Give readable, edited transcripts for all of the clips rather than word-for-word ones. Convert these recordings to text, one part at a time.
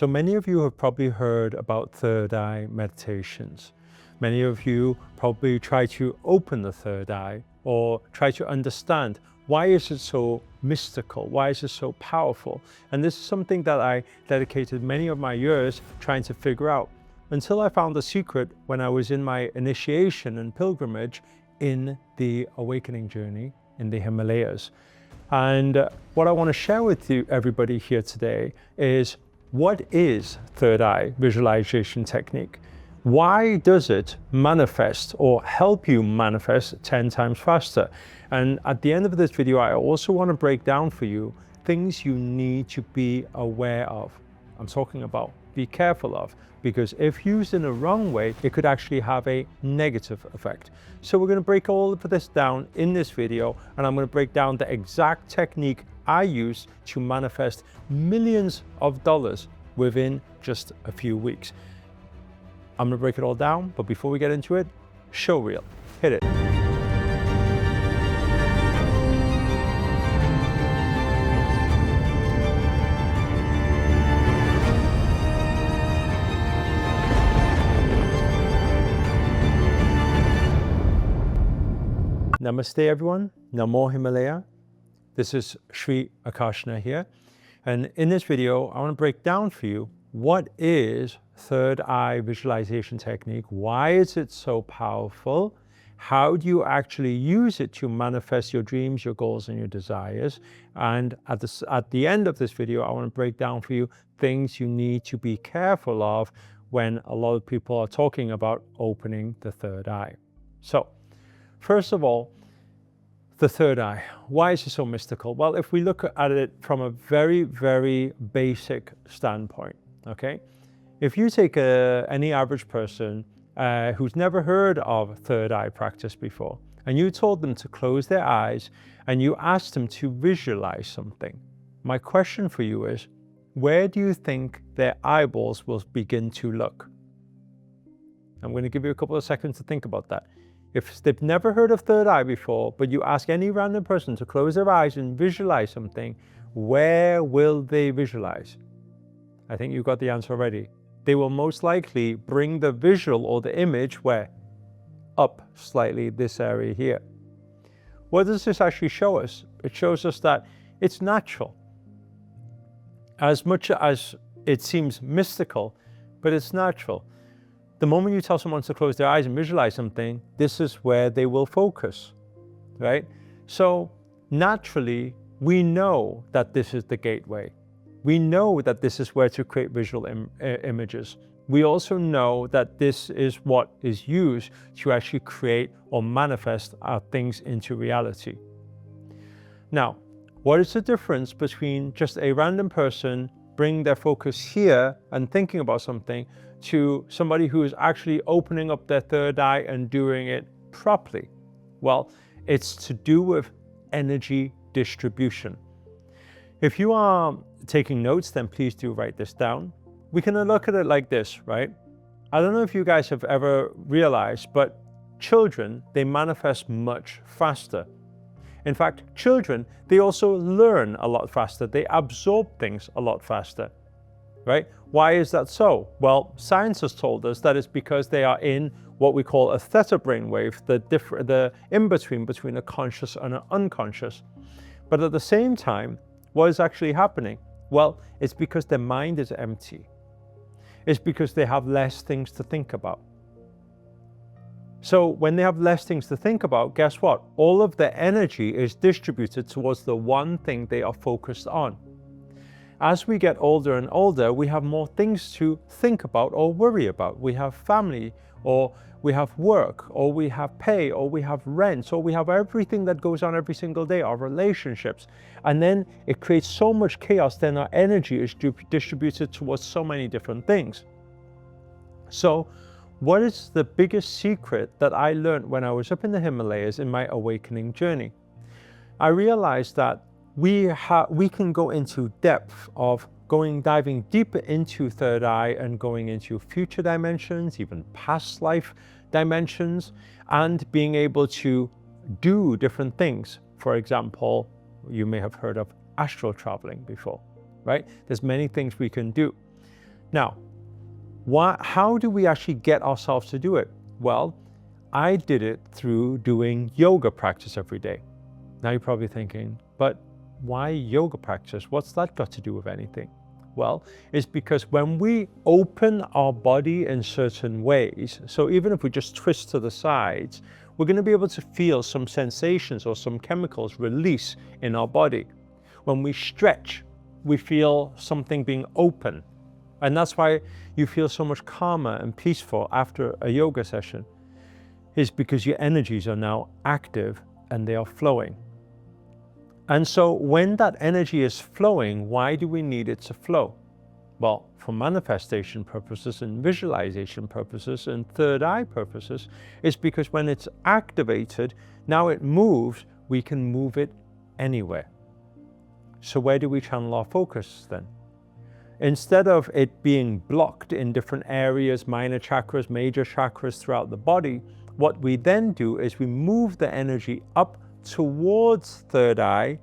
So many of you have probably heard about third eye meditations. Many of you probably try to open the third eye or try to understand why is it so mystical? Why is it so powerful? And this is something that I dedicated many of my years trying to figure out until I found the secret when I was in my initiation and pilgrimage in the awakening journey in the Himalayas. And what I want to share with you, everybody here today, is what is third eye visualization technique? Why does it manifest or help you manifest 10 times faster? And at the end of this video, I also want to break down for you things you need to be aware of. I'm talking about be careful of, because if used in the wrong way, it could actually have a negative effect. So we're going to break all of this down in this video, and I'm going to break down the exact technique I use to manifest millions of dollars within just a few weeks. I'm going to break it all down, but before we get into it, show reel, hit it. Namaste everyone, Namo Himalaya. This is Sri Aashna here. And in this video, I want to break down for you what is third eye visualization technique, why is it so powerful, how do you actually use it to manifest your dreams, your goals, and your desires. And at the end of this video, I want to break down for you things you need to be careful of when a lot of people are talking about opening the third eye. So, first of all, the third eye. Why is it so mystical? Well, if we look at it from a very, very basic standpoint, okay? If you take any average person who's never heard of third eye practice before, and you told them to close their eyes and you asked them to visualize something, my question for you is, where do you think their eyeballs will begin to look? I'm going to give you a couple of seconds to think about that. If they've never heard of third eye before, but you ask any random person to close their eyes and visualize something, where will they visualize? I think you got the answer already. They will most likely bring the visual or the image where? Up slightly, this area here. What does this actually show us? It shows us that it's natural. As much as it seems mystical, but it's natural. The moment you tell someone to close their eyes and visualize something, this is where they will focus, right? So naturally, we know that this is the gateway. We know that this is where to create visual images. We also know that this is what is used to actually create or manifest our things into reality. Now, what is the difference between just a random person bringing their focus here and thinking about something to somebody who is actually opening up their third eye and doing it properly? Well, it's to do with energy distribution. If you are taking notes, then please do write this down. We can look at it like this, right? I don't know if you guys have ever realized, but children, they manifest much faster. In fact, children, they also learn a lot faster. They absorb things a lot faster, right? Why is that so? Well, science has told us that it's because they are in what we call a theta brainwave, the in-between between a conscious and an unconscious. But at the same time, what is actually happening? Well, it's because their mind is empty. It's because they have less things to think about. So when they have less things to think about, guess what? All of their energy is distributed towards the one thing they are focused on. As we get older and older, we have more things to think about or worry about. We have family, or we have work, or we have pay, or we have rent, or we have everything that goes on every single day, our relationships. And then it creates so much chaos, then our energy is distributed towards so many different things. So what is the biggest secret that I learned when I was up in the Himalayas in my awakening journey? I realized that we can go into depth of diving deeper into third eye and going into future dimensions, even past life dimensions, and being able to do different things. For example, you may have heard of astral traveling before, right? There's many things we can do. Now, how do we actually get ourselves to do it? Well, I did it through doing yoga practice every day. Now you're probably thinking, but why yoga practice? What's that got to do with anything? Well, it's because when we open our body in certain ways, so even if we just twist to the sides, we're going to be able to feel some sensations or some chemicals release in our body. When we stretch, we feel something being open. And that's why you feel so much calmer and peaceful after a yoga session, is because your energies are now active and they are flowing. And so when that energy is flowing, why do we need it to flow? Well, for manifestation purposes and visualization purposes and third eye purposes, it's because when it's activated, now it moves, we can move it anywhere. So where do we channel our focus then? Instead of it being blocked in different areas, minor chakras, major chakras throughout the body, what we then do is we move the energy up towards third eye.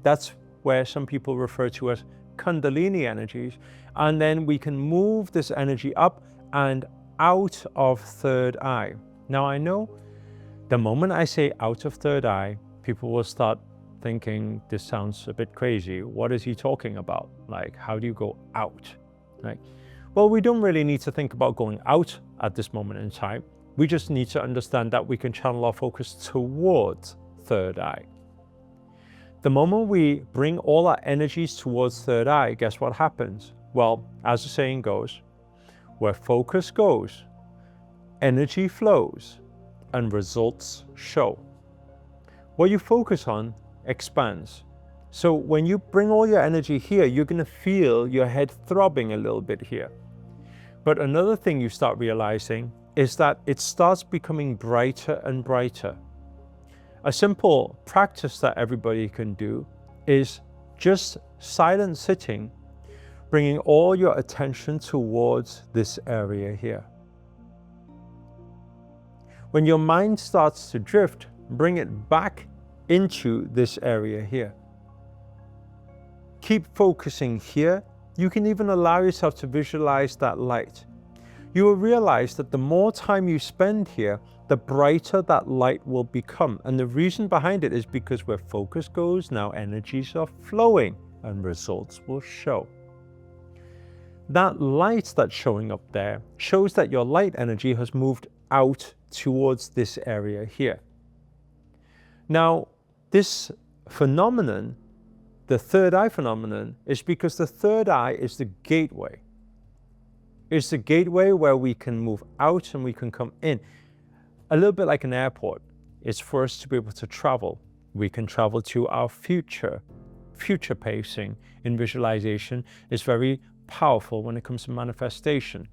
That's where some people refer to as Kundalini energies. And then we can move this energy up and out of third eye. Now I know the moment I say out of third eye, people will start thinking this sounds a bit crazy. What is he talking about? Like, how do you go out? Right? Well, we don't really need to think about going out at this moment in time. We just need to understand that we can channel our focus towards third eye. The moment we bring all our energies towards third eye, guess what happens? Well, as the saying goes, where focus goes, energy flows and results show. What you focus on expands. So when you bring all your energy here, you're going to feel your head throbbing a little bit here. But another thing you start realizing is that it starts becoming brighter and brighter. A simple practice that everybody can do is just silent sitting, bringing all your attention towards this area here. When your mind starts to drift, bring it back into this area here. Keep focusing here. You can even allow yourself to visualize that light. You will realize that the more time you spend here, the brighter that light will become. And the reason behind it is because where focus goes, now energies are flowing and results will show. That light that's showing up there shows that your light energy has moved out towards this area here. Now, this phenomenon, the third eye phenomenon, is because the third eye is the gateway. It's the gateway where we can move out and we can come in. A little bit like an airport. It's for us to be able to travel. We can travel to our future. Future pacing in visualization is very powerful when it comes to manifestation.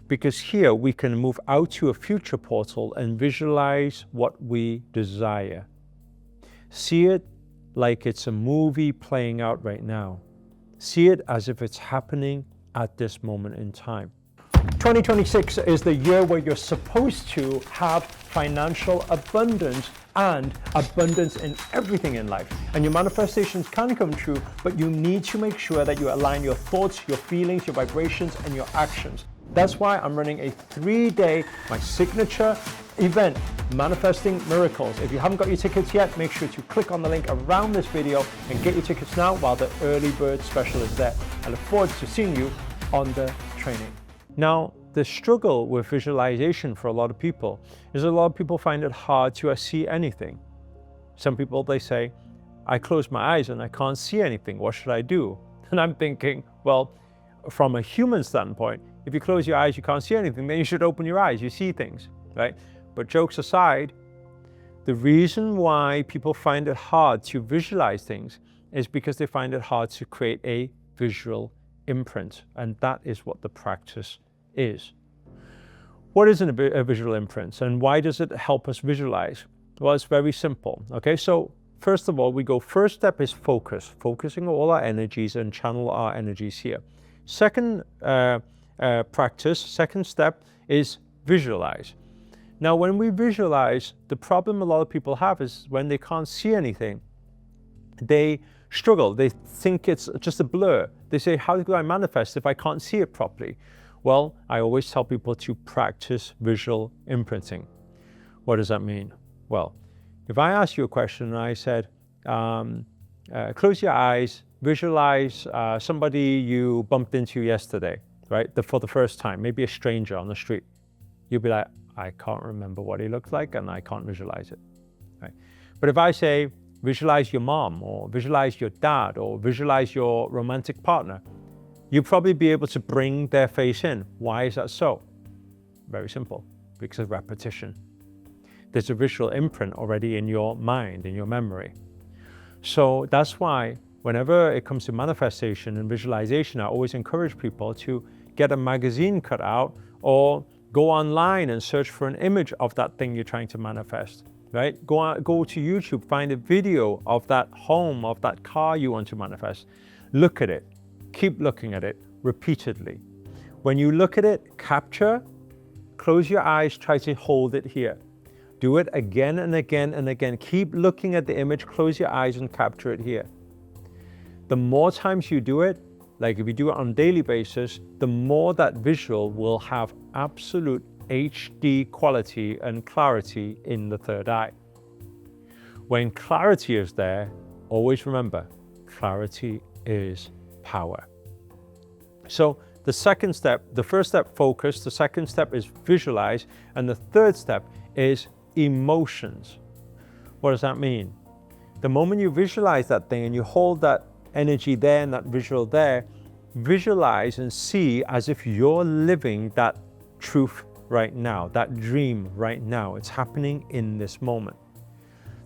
Because here we can move out to a future portal and visualize what we desire. See it like it's a movie playing out right now. See it as if it's happening at this moment in time. 2026 is the year where you're supposed to have financial abundance and abundance in everything in life. And your manifestations can come true, but you need to make sure that you align your thoughts, your feelings, your vibrations, and your actions. That's why I'm running a 3-day, my signature event, Manifesting Miracles. If you haven't got your tickets yet, make sure to click on the link around this video and get your tickets now while the early bird special is there. I look forward to seeing you on the training. Now, the struggle with visualization for a lot of people is a lot of people find it hard to see anything. Some people, they say, I close my eyes and I can't see anything. What should I do? And I'm thinking, well, from a human standpoint, if you close your eyes, you can't see anything, then you should open your eyes, you see things, right? But jokes aside, the reason why people find it hard to visualize things is because they find it hard to create a visual imprint. And that is what the practice is. What is a visual imprint and why does it help us visualize? Well, it's very simple. Okay, so first of all, first step is focus, focusing all our energies and channel our energies here. Second second step is visualize. Now, when we visualize, the problem a lot of people have is when they can't see anything, they struggle. They think it's just a blur. They say, how do I manifest if I can't see it properly? Well, I always tell people to practice visual imprinting. What does that mean? Well, if I ask you a question and I said, close your eyes, visualize somebody you bumped into yesterday, right? For the first time, maybe a stranger on the street. You'll be like, I can't remember what he looked like and I can't visualize it, right? But if I say, visualize your mom or visualize your dad or visualize your romantic partner, you'll probably be able to bring their face in. Why is that so? Very simple, because of repetition. There's a visual imprint already in your mind, in your memory. So that's why whenever it comes to manifestation and visualization, I always encourage people to get a magazine cut out or go online and search for an image of that thing you're trying to manifest, right? Go to YouTube, find a video of that home, of that car you want to manifest. Look at it, keep looking at it repeatedly. When you look at it, capture, close your eyes, try to hold it here. Do it again and again and again. Keep looking at the image, close your eyes and capture it here. The more times you do it, like if you do it on a daily basis, the more that visual will have absolute HD quality and clarity in the third eye. When clarity is there, always remember, clarity is power. So the second step, the first step, focus, the second step is visualize, and the third step is emotions. What does that mean? The moment you visualize that thing and you hold that energy there and that visual there, visualize and see as if you're living that truth right now, that dream right now. It's happening in this moment.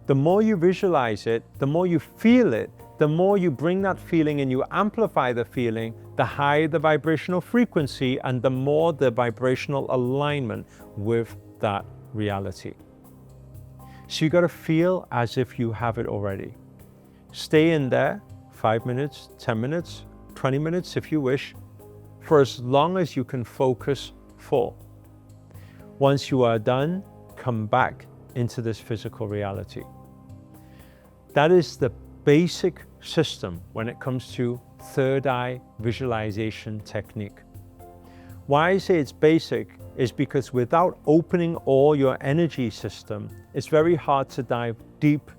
The more you visualize it, the more you feel it, the more you bring that feeling and you amplify the feeling, the higher the vibrational frequency and the more the vibrational alignment with that reality. So you got to feel as if you have it already. Stay in there 5 minutes, 10 minutes, 20 minutes if you wish, for as long as you can focus for. Once you are done, come back into this physical reality. That is the basic system when it comes to third eye visualization technique. Why I say it's basic is because without opening all your energy system, it's very hard to dive deep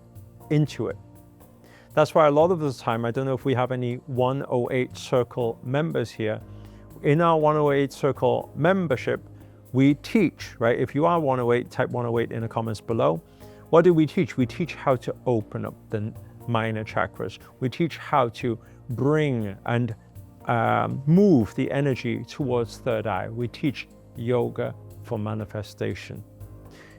into it. That's why a lot of the time, I don't know if we have any 108 Circle members here. In our 108 Circle membership, we teach, right? If you are 108, type 108 in the comments below. What do we teach? We teach how to open up the minor chakras. We teach how to bring and move the energy towards third eye. We teach yoga for manifestation.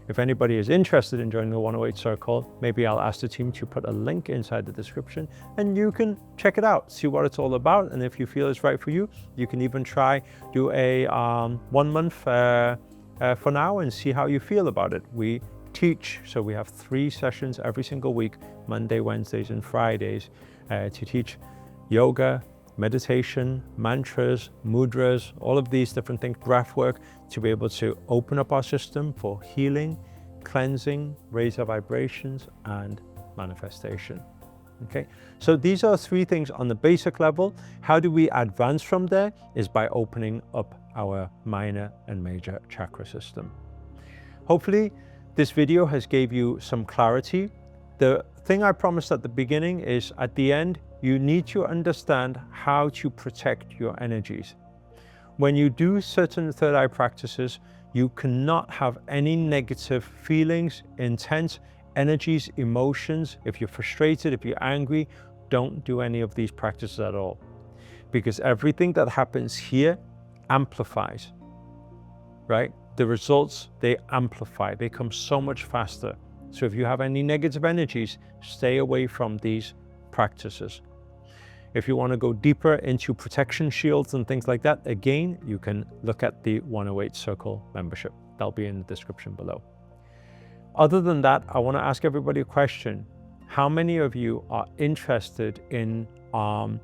If anybody is interested in joining the 108 Circle, maybe I'll ask the team to put a link inside the description and you can check it out, see what it's all about. And if you feel it's right for you, you can even do a 1 month for now and see how you feel about it. We teach, so we have 3 sessions every single week, Monday, Wednesdays, and Fridays, to teach yoga, meditation, mantras, mudras, all of these different things, breath work, to be able to open up our system for healing, cleansing, raise our vibrations, and manifestation. Okay, so these are 3 things on the basic level. How do we advance from there? Is by opening up our minor and major chakra system. Hopefully, this video has gave you some clarity. The thing I promised at the beginning is at the end, you need to understand how to protect your energies. When you do certain third eye practices, you cannot have any negative feelings, intent, energies, emotions. If you're frustrated, if you're angry, don't do any of these practices at all. Because everything that happens here amplifies, right? The results, they amplify, they come so much faster. So if you have any negative energies, stay away from these practices. If you want to go deeper into protection shields and things like that, again, you can look at the 108 Circle membership. That'll be in the description below. Other than that, I want to ask everybody a question. How many of you are interested in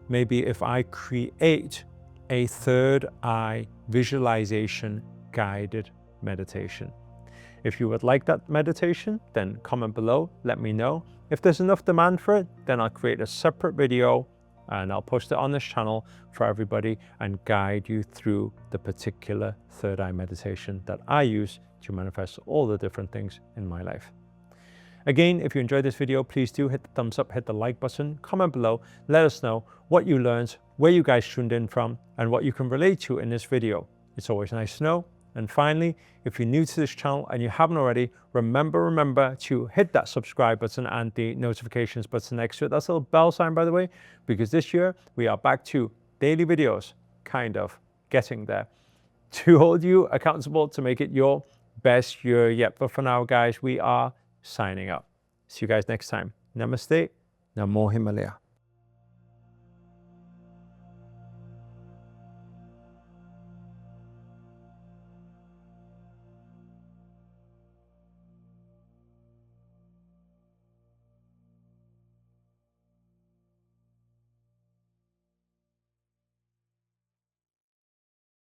maybe if I create a third eye visualization guided meditation? If you would like that meditation, then comment below, let me know. If there's enough demand for it, then I'll create a separate video and I'll post it on this channel for everybody and guide you through the particular third eye meditation that I use to manifest all the different things in my life. Again, if you enjoyed this video, please do hit the thumbs up, hit the like button, comment below, let us know what you learned, where you guys tuned in from, and what you can relate to in this video. It's always nice to know. And finally, if you're new to this channel and you haven't already, remember to hit that subscribe button and the notifications button next to it. That's a little bell sign, by the way, because this year we are back to daily videos, kind of getting there, to hold you accountable to make it your best year yet. But for now, guys, we are signing up. See you guys next time. Namaste. Namo Himalaya.